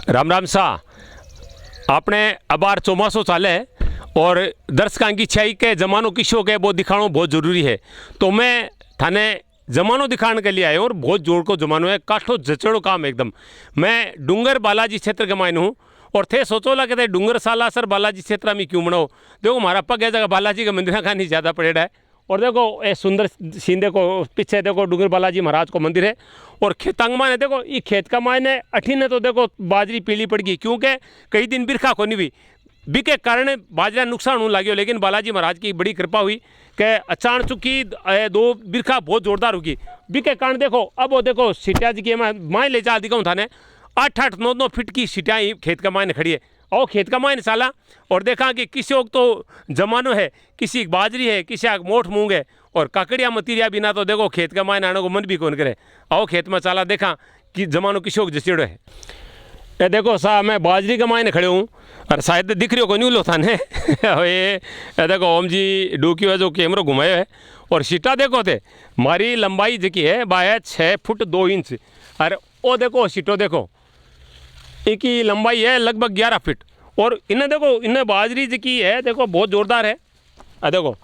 राम राम सा आपने अबार चौमासो चाले और दर्शकों की इच्छा के जमानो किसो के वो दिखाना बहुत ज़रूरी है। तो मैं थाने जमानो दिखाने के लिए आया हूँ और बहुत जोर को जमानो है, काठो जचड़ो काम एकदम। मैं डूंगर बालाजी क्षेत्र के मायने हूँ और थे सोचो ला कहते डूंगर सालासर बालाजी क्षेत्र में क्यों बनाओ। देखो हमारा पग है जगह बालाजी के मंदिर का नहीं ज़्यादा पड़ेगा है। और देखो ये सुंदर सीन देखो, पीछे देखो डूंगर बालाजी महाराज को मंदिर है और खेतांग माने देखो ये खेत का मायने अठीने तो देखो बाजरी पीली पड़ गई, क्योंकि कई दिन बिरखा को नहीं हुई बी के कारण बाजरा नुकसान होने लगे। लेकिन बालाजी महाराज की बड़ी कृपा हुई कि अचानक चुकी दो बिरखा बहुत जोरदार होगी बी के कारण देखो अब वो देखो सीटिया जी की माए ले जा दिखाऊँ थाने 8-8 9-9 फीट की सीटियाँ खेत का मायने खड़ी है। और खेत का मायने साला और देखा कि किसी को तो जमानो है, किसी बाजरी है, किसी आग मोठ मूंग है और काकड़िया मतीरिया बिना तो देखो खेत का मायने आने को मन भी कौन करे। आओ खेत में चाला देखा कि जमानो किसी को जसीड़ो है। ये देखो सा मैं बाजरी के मायने खड़े हूँ और शायद दिख रही हो नहीं लो थाने ये देखो ओम जी डूकी है जो कैमरा घुमाया है और सीटा देखो थे मारी लंबाई जी है बाय 6 फुट 2 इंच और वो देखो सीटो देखो इनकी लंबाई है लगभग 11 फीट और इन्हें देखो इन्हें बाजरी जी है देखो बहुत ज़ोरदार है। देखो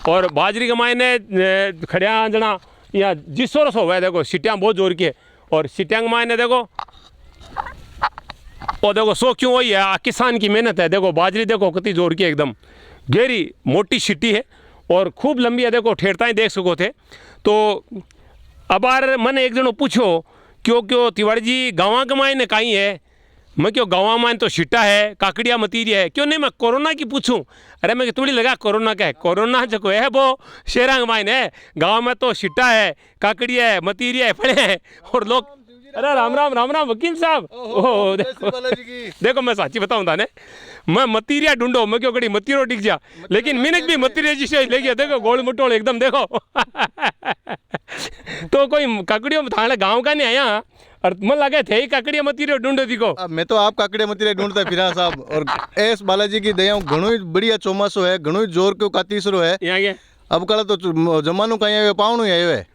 और बाजरी के मायने खड़िया जना या जिसो रस हुआ है देखो सीटियाँ बहुत जोर की है और सीटियाँ के मायने देखो और देखो सो क्यों वही है किसान की मेहनत है। देखो बाजरी देखो कितनी जोर की एकदम गहरी मोटी सीटी है और खूब लंबी है। देखो ठेरता ही देख सको थे। तो अब यार मैंने एक जनो पूछो क्यों तिवारी जी गाँव के मायने कहीं है, मैं क्यों गाँव में तो सीटा है काकड़िया मतीरिया है, क्यों नहीं मैं कोरोना की पूछूं। अरे मैं थोड़ी लगा कोरोना का है, कोरोना जो है वो शेरा के मायने है, गाँव में तो सीटा है काकड़िया है मतीरिया है फले हैं और लोग। अरे राम राम राम राम वकील साहब। ओह देखो मैं साची बताऊं था ने मैं मतीरिया ढूंढो मैं क्यों कड़ी मतीरो टिक जा लेकिन मिनक भी मतीरिया जिसे ले गया देखो गोल मटोल एकदम देखो तो कोई काकड़ियों में थाने गाँव का नहीं आया और मन लगे थे ही काकड़िया मतीरिया ढूंढो दिखो। मैं तो आप काकड़िया मतीरिया ढूंढता फिरा साहब और एस बालाजी की दया घणो ही बढ़िया चौमासो है, घणो ही जोर के कातीसरो है। यहाँ अब कल तो जमानो कहीं आयो पावनो आयो है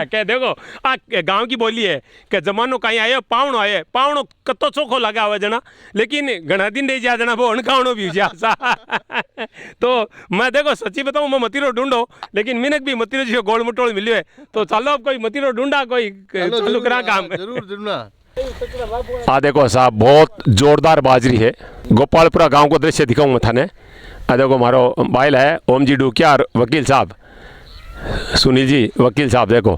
क्या देखो आ गांव की बोली है कि जमानो कहीं आयो पावनो आए पावनो कतो चोखो लगा हुआ जना लेकिन घना दिन नहीं जा जना वो अनखावनो भी जा सा तो मैं देखो सच्ची बताऊं मैं मतीरो ढूंढो लेकिन मिनक भी मतीरो जो गोल मटोल मिलियो है तो चलो अब कोई मतीरो ढूंढा कोई चालू करा काम जरूर जरूर। हाँ देखो साहब बहुत जोरदार बाजरी है। गोपालपुरा गांव को दृश्य दिखाऊं मैं थाने। देखो मारो बाइल है ओम जी डूकिया और वकील साहब सुनील जी वकील साहब देखो।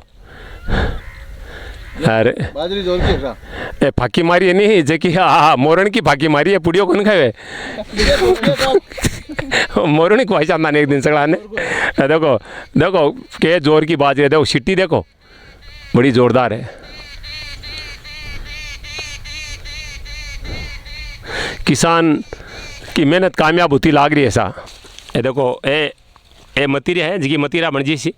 अरे बाजरी जोर की है ए फाकी मारी है नहीं जे कि हाँ मोरण की फाकी मारी है पुड़ियो कौन खावे मोरण को ऐसा एक दिन सगड़ा ने। देखो देखो के जोर की बाजरी है, देखो सिट्टी देखो बड़ी जोरदार है। किसान की मेहनत कामयाब होती लाग रही है सा। ये देखो ए मतीरिया है जिसकी मतीरा बन जी सी।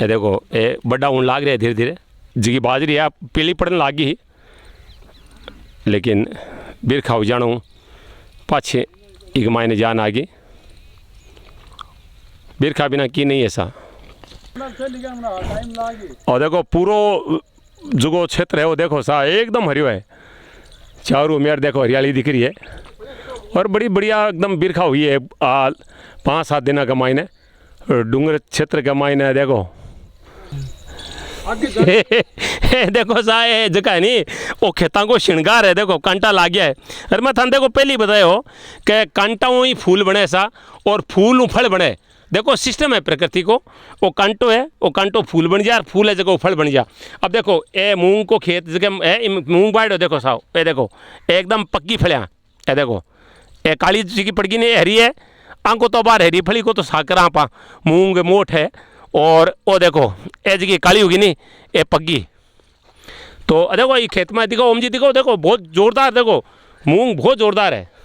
ये देखो ये बड़ा ऊन लाग रहा है धीरे धीरे जिसकी बाजरी है पीली पड़ने लागी ही लेकिन बिरखा हो जानो पाछे एक मायने जान आ गई बिरखा बिना की नहीं ऐसा। और देखो पूरो जो क्षेत्र है वो देखो सा एकदम हरियो है, चारों मेर देखो हरियाली दिख रही है और बड़ी बढ़िया एकदम बिरखा हुई है 5-7 दिन का मायने डूंगर क्षेत्र का मायने। देखो देखो सा ये जगह है नहीं वो खेतों को श्रृंगार है। देखो कांटा लाग गया है अरे मैं थाने देखो पहले ही बताया हो कि कांटाओं ही फूल बने सा और फूल फल बने। देखो सिस्टम है प्रकृति को, वो कांटो है वो कांटो फूल बन जा और फूल है जगह वो फल बन जा। अब देखो ए मूंग को खेत जगह है मूंग बाढ़ देखो साहब ये देखो एकदम पक्की फलियाँ ये देखो ए काली जी की पड़गी नहीं हरी है आंको तो बाहर हरी फली को तो साकर आपा मूंग मोट है और वो देखो ए जगह काली होगी नहीं ये पग्गी। तो देखो ये खेत में दिखो ओम जी दिखो देखो बहुत जोरदार देखो मूंग बहुत जोरदार है।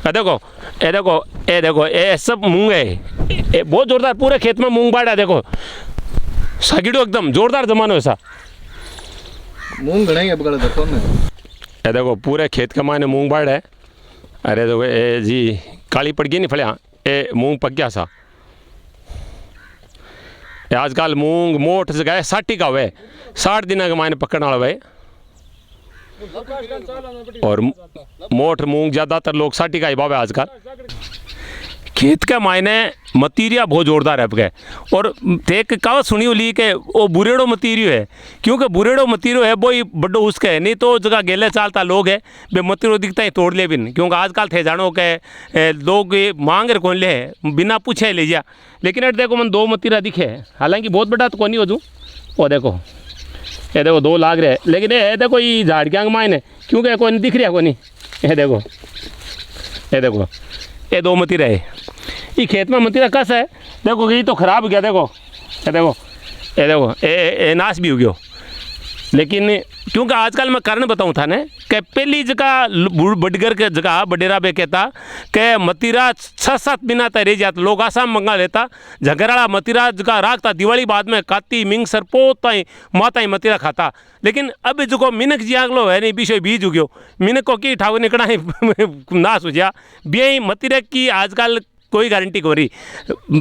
देखो ये देखो ये देखो ये सब मूंग है ये बहुत जोरदार पूरे खेत में मूंग बाढ़ है। देखो सागिड़ो एकदम जोरदार जमानो ऐसा मूंग घणे अब कल देखो ने ये देखो पूरे खेत के मायने मूंग बाढ़ है। अरे देखो ये जी काली पड़ गई नहीं फलिया ये मूंग पक गया सा आजकल मूंग मोट जगह 60 का हुए 60 दिन के मायने पकड़ने वाला हुए और मोट मूंग ज़्यादातर लोग 60 का ही भाव है आजकल। खेत के मायने मतीरिया बहुत जोरदार है गए और एक कहावत सुनी हुई कि वो बुरेड़ो मतीरियो है, क्योंकि बुरेड़ो मतीरियो है वो ही बड्डो उसका है, नहीं तो जगह गेले चालता लोग है बे मतीरो दिखता ही तोड़ ले भी नहीं, क्योंकि आजकल थे जानो के लोग मांग रहे कौन ले बिना पूछे ले जा। लेकिन अट देखो मन 2 मतीरा दिखे, हालांकि बहुत बड़ा तो कौन हो जू वो देखो ये देखो 2 लाग रहे, लेकिन ये देखो ये झाड़ियाँ के मायने क्योंकि कोई नहीं दिख रहा कोनी, ये देखो ये 2 मतीरा है। ये खेत में मतीरा कस है, देखो ये तो ख़राब हो गया, देखो ये नाश भी हो गया। लेकिन क्योंकि आजकल मैं कारण बताऊँ था ने कि पहली जगह बडगर के जगह बडेरा बे कहता कि मतीरा 6-7 महीना तक रह जाता, लोग आसाम मंगा लेता, झगड़ा मतीरा जगह राखता, दिवाली बाद में काती मिंग सरपो ताई माता ही मतीरा खाता। लेकिन अब जो मिनक जियागलो है नहीं बीशो बीज उग्यो मिनक को की ठाव निकड़ा ही नाश हो गया बे मतीरे की आजकल कोई गारंटी को रही,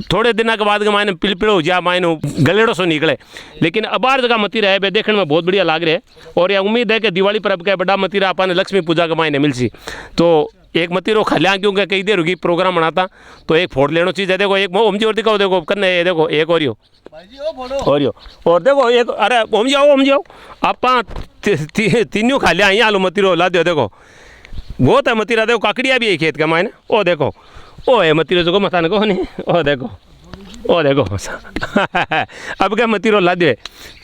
थोड़े दिन के बाद मायने पिलपिड़ो हो जा मायने गलेड़ो सो निकले। लेकिन अबार जगह मतीरा है बे देखने में बहुत बढ़िया लाग रहे है और यह उम्मीद है कि दिवाली पर अब क्या बड़ा मतीरा अपन लक्ष्मी पूजा के मायने मिलसी तो एक मतीरो खलिया, क्योंकि कई देर होगी प्रोग्राम बनाता तो एक फोड़ लेना चीज़ है। देखो एक ओम जी और दिखाओ, देखो कन्ने देखो एक और और देखो एक, अरे ओम जी आओ आप तीनों खा लिया यहाँ लो मतीरो ला दो, देखो बहुत है मतीरा, देखो काकड़िया भी है खेत के मायने, ओ देखो ओ है मतीरो जो मतान को नहीं, ओ देखो अब क्या मतीरो ला दे।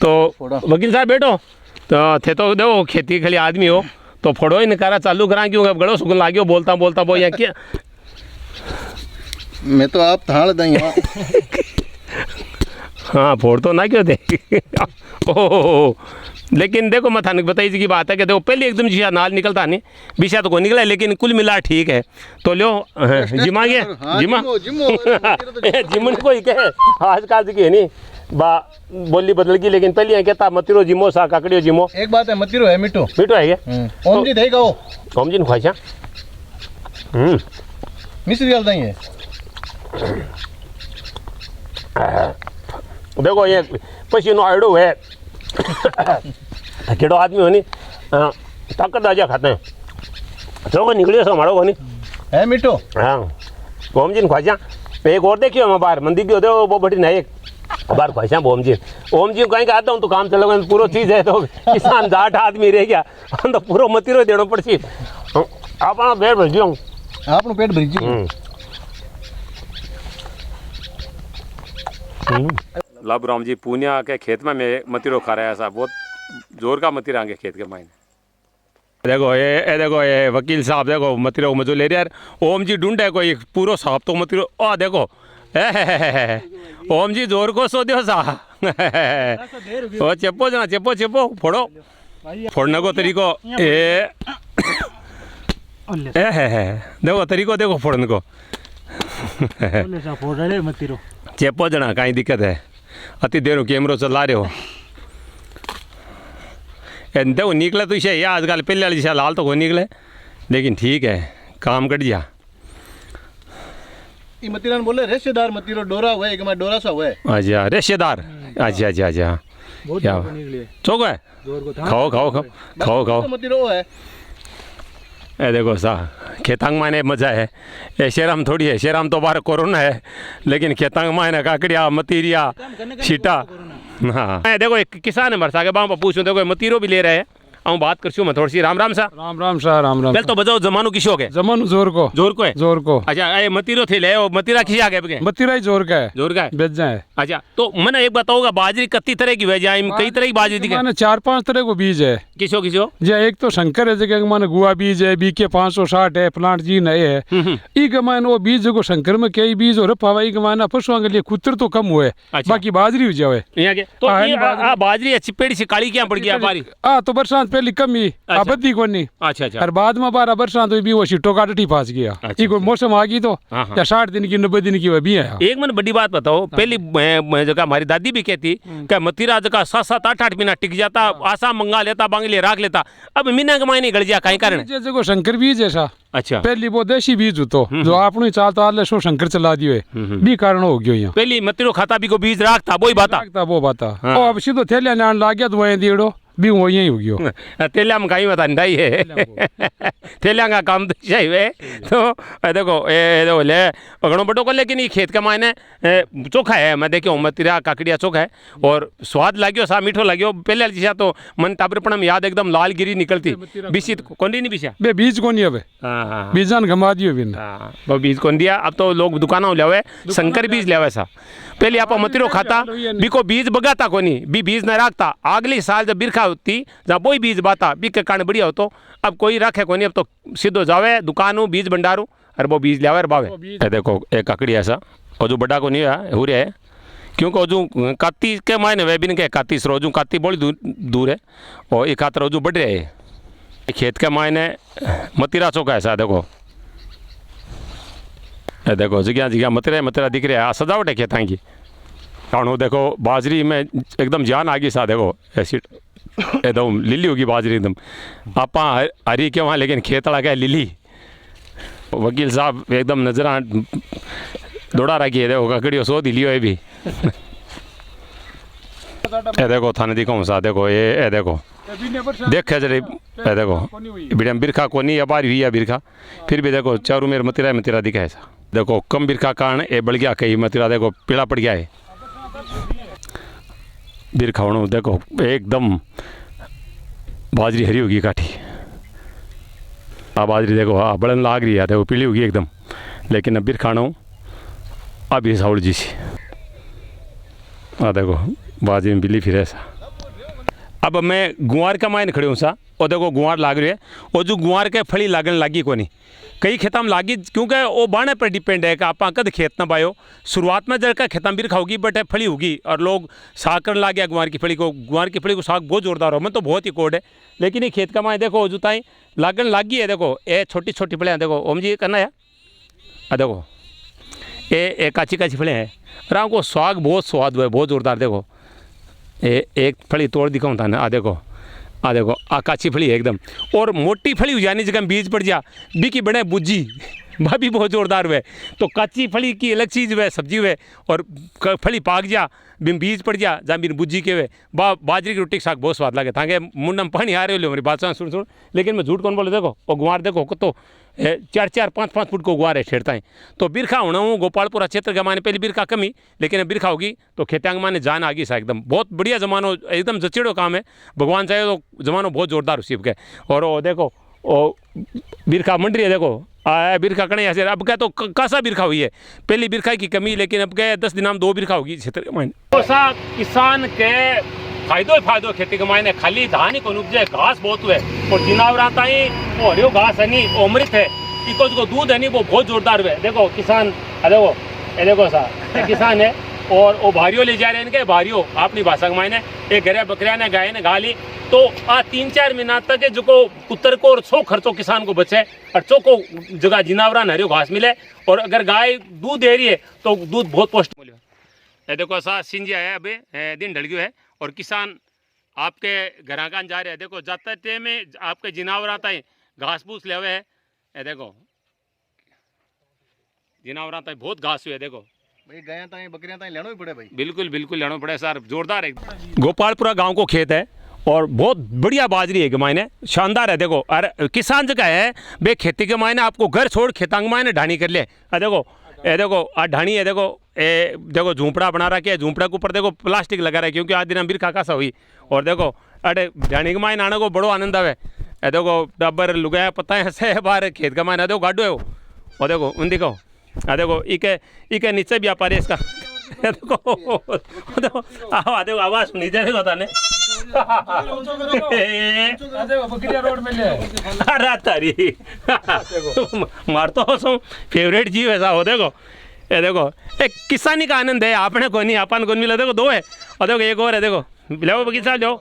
तो वकील साहब बैठो तो थे तो देखो खेती खाली आदमी हो तो फोड़ो ही नकारा चालू करा, क्योंकि अब गड़ो सुगन लाग्यो बोलता वो यहाँ क्या मैं तो आप थाल दई हाँ फोड़ तो ना क्यों थे ओह। लेकिन देखो मैं थाने बताई जी की बात है कि देखो पहले एकदम जिया नाल निकलता नहीं विषय तो कोई निकला, लेकिन कुल मिला ठीक है। तो लो जिमा गया जिमन कोई कहे आजकल की है नहीं बा बोली बदल गई, लेकिन पहले यहाँ कहता मतीरो जिमो सा काकड़ियो जिमो। एक बात है मतीरो है मिठो है क्या ओम जी देगा वो ओम जी ने ख्वाहिशा मिस्री गाल दई है। देखो ये पसीनो आड़ो है केड़ो आदमी हो नहीं ताकत आजा खाते हैं तो निकलियो सो हमारो को नहीं है मिठो। हाँ ओम जी ने ख्वाहिशा एक और देखियो मैं बाहर मंदिर की होते वो बड़ी ना एक बार ख्वाहिशा ओम जी कहीं का आता हूँ तो काम चलेगा पूरा चीज़ है तो किसान जाट आदमी रह गया तो पूरा मतीरो देना पड़सी आप पेट भर दियो आपनो पेट भर दियो। लाभ राम जी पूनिया के खेत में मैं मतीरो खा रहा है साहब, बहुत जोर का मतीरा आगे खेत के मायने। देखो ये वकील साहब देखो मतीरो को मजो ले रहे यार, ओम जी ढूंढे कोई पूरा साहब तो मतीरो आ देखो ओम जी जोर को सो दियो सा ओ चेपो जना चेपो फोड़ो फोड़ने को तरीको देखो तरीको देखो फोड़ने को चेपो जना कहीं दिक्कत है अति देर कैमरो चला रहे हो देखो निकले तो इसे आजकल पहले वाली जैसा लाल तो कोई निकले, लेकिन ठीक है काम कट जा। ये मतीरा ने बोले रेशेदार मतीरो डोरा हुआ है कि मैं डोरा सा हुआ है। अच्छा रेशेदार अच्छा चौको है खाओ मतीरो है। ए देखो सा खेतांग मायने मजा है, ये शेराम थोड़ी है, शेराम तो बाहर कोरोना है, लेकिन खेतांग मायने काकड़िया मतीरिया सीटा। हाँ देखो एक किसान है मरसा के बाप पूछूं देखो मतीरो भी ले रहे हैं आऊँ बात करशू मैं थोड़ी सी राम राम सा पहले तो बताओ जमानो किसो के जमानो जोर को है जोर को। अच्छा ये मतीरो थे ले मतीरा किसी आ गए मतीरा ही जोर का है बेच जाए। अच्छा तो मैंने एक बताओगा बाजरी कितनी तरह की वजह कई तरह की बाजरी दिखे माने 4-5 तरह को बीज है किसो जी। एक तो शंकर है जगह माने गुआ बीज है बीके 560 है प्लांट जी नए है ई के माने वो बीज जो शंकर में कई बीज और पावाई के माने पशुओं के लिए कुतर तो कम हुए बाकी बाजरी हो जाए यहाँ के तो बाजरी अच्छी पेड़ी से काली क्या पड़ गया बारी तो बरसात पहली कमी आबदी को नहीं। अच्छा अच्छा। और बाद में 12 बरसात तो भी वो सीटों का टटी फास गया। अच्छा, ये कोई मौसम आ गई तो हाँ, हाँ। या 60 दिन की 90 दिन की वह भी है। एक मैंने बड़ी बात बताओ, पहली जगह हमारी दादी भी कहती कि मतीरा जगह 7-7 8-8 महीना टिक जाता, आसा मंगा लेता, बांगले राख लेता, अब महीना के मायने गड़ जा कहीं कारण। जैसे शंकर बीज ऐसा अच्छा। पहली वो देशी बीज हो तो जो आपने चालता आले सो शंकर चला दियो है भी कारण हो गयो यहाँ। पहली मतीरो खाता भी को बीज राखता वो ही बाता वो बात हाँ। अब सीधो थैलिया ने आने लग गया तो वहीं दियो भी वो यही हो गयो। तेलिया में कहीं बता नहीं है तेलिया का काम तो सही है। तो देखो ये देखो ले घणो बड़ो को, लेकिन ये खेत के मायने चोखा है। मैं देखियो मतीरा काकड़िया चोखा है और स्वाद लाग्यो सा मीठो लाग्यो। पहले जिसा तो मन टाबरपण में याद एकदम लाल गिरी निकलती बीसी कोंडी नहीं बिछा बे बीज को नहीं अब हाँ बीजान घमा दियो बिन हाँ वो बीज कौन दिया। अब तो लोग दुकानों ले आवे शंकर बीज ले आवे सा। पहले आप मतीरो खाता बिको बीज बगाता कोनी बी बीज न राखता। अगली साल जब बिरखा होती जब वो बीज बाता बी के कारण बढ़िया हो तो अब कोई रखे कोनी। अब तो सीधो जावे दुकानों बीज भंडारू और वो बीज ले आवे बावे। देखो एक काकड़ी ऐसा और जो बड़ा को नहीं है हो रहा है क्योंकि अजू काती के मायने वे बिन के काती सरोजू काती बड़ी दूर है और एक हाथ रोजू बढ़ रहे है। खेत के मायने मतीरा चौका ऐसा देखो देखो जगह जगह मतीरा दिख रहा है। सजावट है खेत की कारण देखो बाजरी में एकदम जान आ गई सा। देखो ऐसी एकदम लिली होगी बाजरी एकदम आप हरी के वहाँ, लेकिन खेत वाला क्या लिली। वकील साहब एकदम नजर दौड़ा रखी है। देखो ककड़ियों सो दिलियो है भी ए देखो थाने दिखाऊँ सा। देखो ये देखो देखे जरे ए देखो बिड़म बिरखा को नहीं अबार हुई है बिरखा फिर भी देखो चारों मेरे मतीरा दिखा है ऐसा। देखो कम बिरखा कारण ये बढ़ गया कहीं मतीरा देखो पीला पड़ गया है बिरखा होना। देखो एकदम बाजरी हरी होगी काठी बाजरी देखो हाँ बढ़न लाग रही है। देखो पीली होगी एकदम, लेकिन अब बिरखाना अभी साउड़ जी सी देखो बाजरी में बिल्ली फिर ऐसा। अब मैं गुआर का मायने खड़े हूँ सा और देखो गुआर लाग रही है और जो गुआर के फली लागन लागी को नहीं कई खेतों में लागी क्योंकि वो बाणे पर डिपेंड है कि आप कद खेत ना पायो। शुरुआत में जड़ का खेत में बिरखा होगी बट फली होगी और लोग साग करने लग गया गुआर की फली को साग बहुत जोरदार हो मैं तो बहुत ही कोड है। लेकिन ये खेत का माए देखो जुताई लागन लागी है। देखो ये छोटी छोटी फलियाँ देखो ओम जी करना है देखो ये काची काची फलियाँ हैं और को साग बहुत स्वाद हुआ है बहुत जोरदार। देखो ये एक फली तोड़ दिखाऊँ था ना देखो काची फली है एकदम और मोटी फली हो जानी जगह बीज पड़ जा बी की बने बुज्जी वह भी बहुत जोरदार हुए। तो काची फली की अलग चीज़ हुए सब्जी हुए और फली पाक जा बिन बीज पड़ जा जहाँ बिन बुज्जी के हुए बाजरी की रोटी साग बहुत स्वाद लगे था। मुंडम पानी आ रहे हो मेरी बात सुन लेकिन मैं झूठ कौन बोले। देखो और गुआर देखो तो 4-4 5-5 फुट को गुआर है छेड़ता है। तो बिरखा होना हूँ गोपालपुरा क्षेत्र के माने पहले बिरखा कमी लेकिन अब बिरखा होगी तो खेतांग माने जान आ गई सा एकदम बहुत बढ़िया जमानो एकदम जचेड़ो काम है। भगवान चाहे तो जमानो बहुत जोरदार उसी के और वो देखो ओ बिरखा मंडरी है। देखो बिरखा कने ऐसे अब क्या तो कासा बिरखा हुई है पहली बिरखा की कमी लेकिन अब क्या 10 दिन में 2 बिरखा होगी क्षेत्र के मायने। किसान के फायदो खेती के मायने खाली धान ही को उपजे घास बहुत हुए और जिनावरा ताई और यो घास है नी अमृत है इको जो दूध है नी वो बहुत जोरदार हुए। देखो किसान देखो ये देखो सा किसान है और वो भारियों ले जा रहे हैं इनके भारियों अपनी भाषा के मायने एक घरे बकरिया ने गाय ने गाली तो 3-4 महीना तक जो को पुत्र को और 100 खर्चो किसान को बचे और चौको जगह जिनावरा हरियो घास मिले और अगर गाय दूध दे रही है तो दूध बहुत पौष्टिक मिले। ये देखो सा सिंजिया है अभी दिन ढल गयो है और किसान आपके घराकान जा रहे हैं। देखो जाते टाइम में आपके जिनावर आता है घास फूस ले हुए है। ये देखो जिनावर आता है बहुत घास हुए। देखो भाई गायां ताई बकरियां ताई लेनो ही पड़े भाई बिल्कुल लेना पड़े सर जोरदार है। गोपालपुरा गांव को खेत है और बहुत बढ़िया बाजरी है के मायने शानदार है। देखो और किसान जगह है बे खेती के मायने आपको घर छोड़ खेतांग मायने ढाणी कर ले। देखो ढाणी है। देखो झूंपड़ा बना रखा है झूंपड़ा के ऊपर देखो प्लास्टिक लगा रहा है क्योंकि आज दिन बिरखा कासा हुई और देखो अरे ढाणी के मायने आने को बड़ो आनंद आवे। देखो डब्बर लुगाया पता है ऐसे बाहर खेत का मायने देखो गाडो है वो और देखो उन देखो इके नीचे भी आप इसका देखो आवाज सुनी जाएगा ताने मारतो हो फेवरेट जीव ऐसा हो। देखो ये देखो एक किसानी का आनंद है आपने को नहीं अपन को मिला। देखो 2 है और देखो एक और है। देखो ले बगीचा लो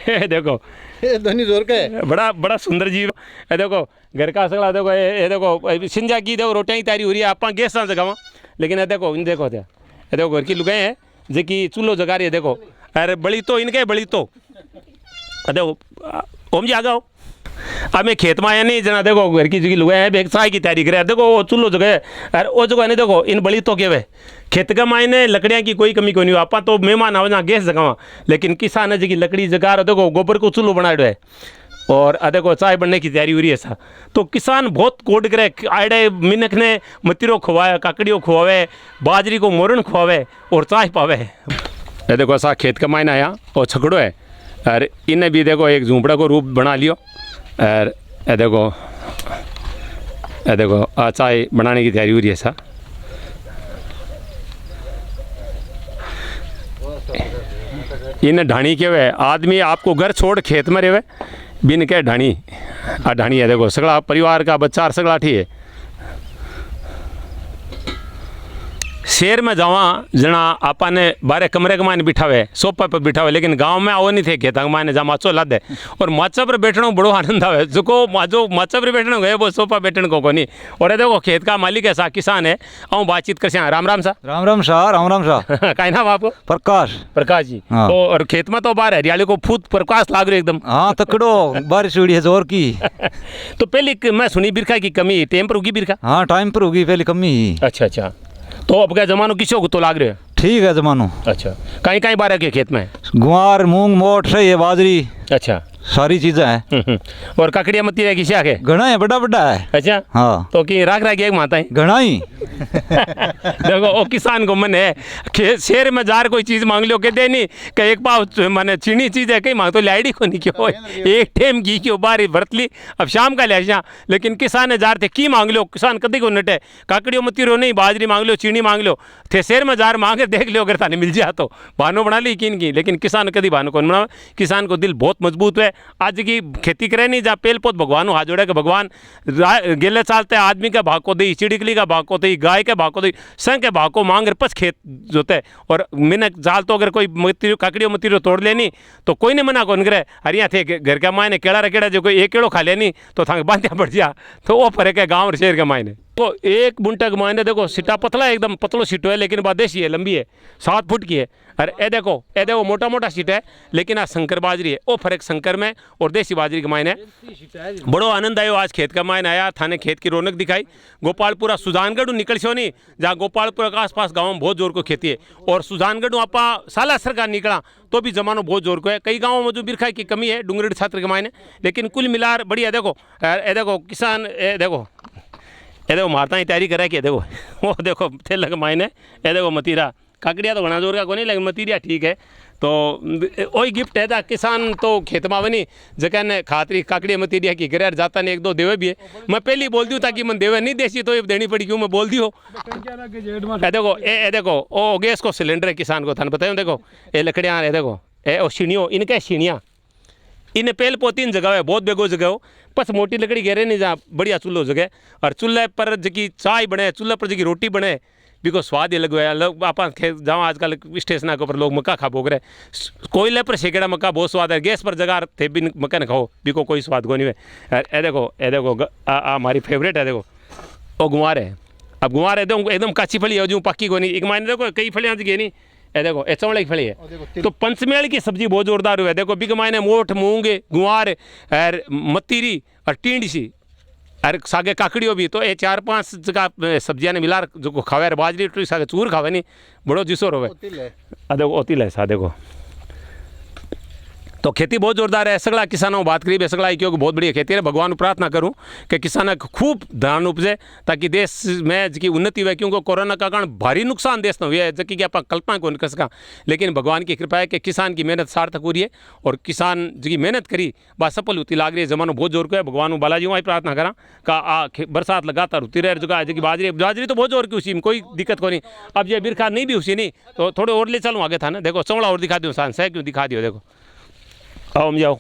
ये देखो ये ध्वनि जोर का है। बड़ा बड़ा सुंदर जीव। ये देखो घर का सगला देखो, ये देखो सिंजा की देखो रोटियां की तैयारी हो रही है, आप गैस ना जगावा, लेकिन ये देखो इन देखो ये देखो घर की लुगाई है जो कि चूल्हो जगा रही है। देखो अरे बड़ी तो इनके बड़ी तो देखो ओम जी आ जाओ। अब मैं खेत में आया नहीं जना, देखो घर की जगह लुगाई है चाय की तैयारी करे, देखो वो चूल्हो जगह अरे वो जगह नहीं देखो इन बड़ी तो के खेत का मायने लकड़ियाँ की कोई कमी कोई नहीं, आप तो मेहमान आओ जहाँ गैस जगावा, लेकिन किसान है जी लकड़ी जगा रहे, देखो गोबर को चूल्हो बनाए है और देखो चाय बनने की तैयारी हो रही है ऐसा। तो किसान बहुत कोड करे, आड़े मिनख ने मतीरो खुआवे, काकड़ियों खुआवे, बाजरी को मोरन खुआवे और चाय पावे। ये देखो ऐसा खेत का मायना आया और छकड़ो है और इन्हें भी देखो एक झूंपड़ा को रूप बना लियो और ये देखो चाय बनाने की तैयारी हो रही है ऐसा। इन ढाणी के वे आदमी आपको घर छोड़ खेत में रहे बिन के ढाणी ढाणी है, देखो सगला परिवार का बच्चा सगला ठीक है। शहर में जावा जना आपने बारे कमरे के मायने बिठावे, सोफा पर बिठावे, लेकिन गांव में आओ नहीं थे खेत मायने जहाँ माचो ला दे और माचा पर बैठने बड़ो आनंद आवे, जो माचा पर बैठने गए वो सोफा बैठने को नहीं। और ये देखो खेत का मालिक ऐसा किसान है, आऊँ बातचीत कर राम राम सा। राम राम शाह, राम राम शाह। का नाम आपको? प्रकाश। प्रकाश जी। हाँ। तो और खेत में तो बाहर हरियाली को फूट प्रकाश लाग रही एकदम। हाँ तकड़ो बारिश हुई है जोर की। तो पहले मैं सुनी बिरखा की कमी टाइम पर होगी बिरखा। हाँ टाइम पर होगी पहले कमी। अच्छा अच्छा, तो अब क्या जमानो किसो को तो लाग रहे हो? ठीक है जमानो। अच्छा कहीं कहीं बारह के खेत में गुआर मूंग मोट सही है, बाजरी अच्छा सारी चीजें हैं। और काकड़िया मती है किसी आके घना है, बड़ा बड़ा है। अच्छा हाँ तो कि राख राख एक माता है घना ही। देखो ओ किसान को मन है शहर में जार कोई चीज मांग लो के दे नहीं कि एक पाव माने चीनी चीज है कहीं मांग तो लाइडी को नहीं क्यों एक टेम घी क्यों बारी भरत ली अब शाम का लिया, लेकिन किसान ने जार थे की मांग लो, किसान कदी को नटे काकड़ियों मती रो नहीं, बाजरी मांग लो, चीनी मांग लो, थे शहर में जार मांगे देख लो अगर थाने मिल जाए तो भानो बना ली किन की, लेकिन किसान कदी भानो कौन बना। किसान को दिल बहुत मजबूत है। आज की खेती करे नहीं जा पेल पोत भगवान हाथ जोड़े के भगवान गेले चालते आदमी के भाग को दी, चिड़िकली का भाग को दी, गाय के भाग को दी, संग के भाग को मांग पस खेत जोते और मैंने जाल तो अगर कोई काकड़ियों मतीरो तोड़ लेनी तो कोई नहीं मना कौन करे। हरिया थे घर के मायने केड़ा रकेड़ा जो कोई एक केड़ो खा लेनी तो थांग बांधिया पड़ जा, तो वो फर्क है गाँव और शहर के मायने। तो एक बुंटा के मायने देखो सिटा पतला है एकदम पतलो सीटो है, लेकिन बात देसी है, लंबी है, 7 फुट की है। अरे ए देखो मोटा मोटा सीट है, लेकिन आज शंकर बाजरी है, वो फर्क शंकर में और देसी बाजरी के मायने। बड़ो आनंद आयो आज खेत का मायने आया, थाने खेत की रौनक दिखाई। गोपालपुरा सुजानगढ़ निकल सो नहीं जहाँ गोपालपुरा के आसपास गाँव में बहुत जोर को खेती है, और सुजानगढ़ आप साला सरकार निकला तो भी जमानो बहुत जोर को है। कई गाँवों में जो बिरखा की कमी है डूंगरी छात्र के मायने, लेकिन कुल मिलार बढ़िया। देखो ए देखो किसान ए देखो मारता ही तैयारी करा कि देखो वो देखो थे लग मायने ए देखो मतीरा काकड़िया तो घना जोर का को नहीं, लेकिन मतीरिया ठीक है। तो वही गिफ्ट है था किसान तो खेत में बनी जगह ने खातरी काकड़िया मतीरिया की करे जाता ने 1-2 देवे भी है। मैं पहले बोल दूँ ताकि मन देवे नहीं देसी तो ये देनी पड़ी क्यों मैं बोल दी हो। देखो ए देखो ओ गैस को सिलेंडर है किसान को थाने बताए। देखो ये लकड़ियाँ है, देखो ए ओ सीढ़ियों इनके सीढ़ियाँ इन्हें पेल पोतीन जगह है, बहुत बेगो जगह हो, बस मोटी लकड़ी घेरे नहीं जहाँ बढ़िया चूल्हो जगह। और चूल्हे पर जगी चाय बने, चूल्हे पर जगी रोटी बने, बिको स्वाद ही अलग है। लोग आप जहाँ आजकल स्टेशन के ऊपर लोग मक्का खा भोग रहे, कोयले पर सेकेड़ा मक्का बहुत स्वाद है, गैस पर जगह थे भी मक्का न खाओ बिको कोई स्वाद को नहीं है। ए देखो हमारी फेवरेट है, देखो वो गुआर है। अब गुआर है एकदम काची फली है जो पक्की को नहीं, एक मायने देखो कई फलियाँ जगह नहीं। ए देखो ए चौड़े की फली है। तो पंचमेल की सब्जी बहुत जोरदार हुई है। देखो बिग मायने मोठ मूंग गुआर और मतीरी और टींड सी और सागे काकड़ियों भी, तो ये 4-5 जगह सब्जियां ने मिला जो खावे बाजरी टूरी सागे चूर खावे नहीं बड़ो जिसो रोवे। देखो ओतिल है सा देखो। तो खेती बहुत जोरदार है। सगला किसानों बात करी सगला क्योंकि बहुत बढ़िया खेती है। भगवान प्रार्थना करूं कि किसान खूब धान उपजे ताकि देश में जी उन्नति हुए, क्योंकि कोरोना का कारण भारी नुकसान देश में हुआ है जबकि कि आप कल्पना को नहीं कर सका। लेकिन भगवान की कृपा है कि किसान की मेहनत सार्थक हो रही है और किसान जी मेहनत करी बात सफल होती लाग रही है। जमानो बहुत जोर को है। भगवान बालाजी वहाँ प्रार्थना करा का बरसात लगातार होती रहे जगह जी बाजरी तो बहुत जोर की उसी में कोई दिक्कत को नहीं। अब ये बिरखा नहीं भी उसी नहीं तो थोड़े और ले चलूँ आगे था ना। देखो चौड़ा और दिखा दो सांस है क्यों दिखा दियो। देखो आओ हम जाओ।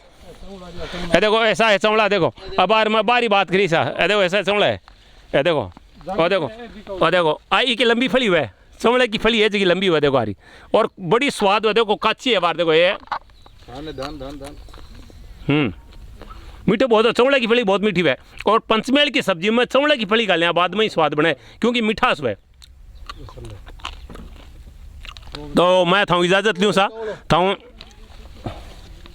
ए देखो ऐसा है चौड़ा। देखो अब मैं बारी बात करी सा। ए देखो ऐसा चौड़ा है। ए देखो और देखो आई की लंबी फली हुआ है चमड़े की फली है जगह लंबी हुआ देखो हरी और बड़ी स्वाद हुआ देखो काची है बार देखो ये मीठे बहुत है चमड़े की फली बहुत मीठी है और पंचमेल की सब्जी में चमड़े की फली डालें बाद में ही स्वाद बने क्योंकि मिठास है। तो मैं थाऊँ इजाज़त लूँ सा थाऊँ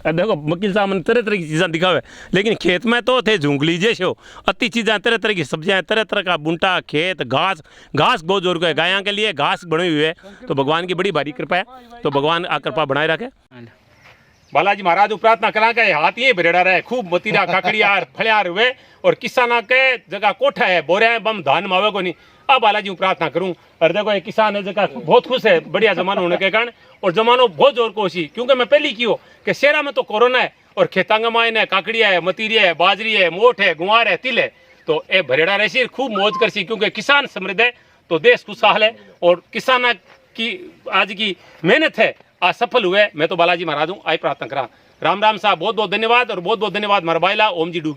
देखो वकील साहब ने तरह तरह की चीज़ें दिखावे लेकिन खेत में तो थे झुंगली जैसे हो अति चीज़ें तरह तरह की सब्जियां तरह तरह का बुंटा खेत घास घास बहुत जोर का है गायों के लिए घास बनी हुई है तो भगवान की बड़ी भारी कृपा है तो भगवान आ कृपा बनाए रखे। बालाजी महाराज प्रार्थना करा के हाथ ये भरेड़ा रहे खूब मतीरा काकड़ियार फलियार हुए और किसाना के जगह कोठा है बोरे हैं बम धान मावे को नहीं अब बालाजी प्रार्थना करूं और देखो ये किसान है जगह बहुत खुश है बढ़िया जमाना होने के कारण और जमानो बहुत जोर कोशी क्योंकि मैं पहली की हो कि शहरा में तो कोरोना है और खेतांगा माइन है काकड़िया है मतीरिया है बाजरी है मोठ है गुआर है तिल है तो ये भरेड़ा रहसी खूब मौज करसी क्योंकि किसान समृद्ध है तो देश खुशहाल है और किसान की आज की मेहनत है आज सफल हुए। मैं तो बालाजी महाराज हूँ आई प्रार्थना करा। राम राम साहब बहुत बहुत धन्यवाद और बहुत बहुत धन्यवाद मरबाइला ओम जी डू।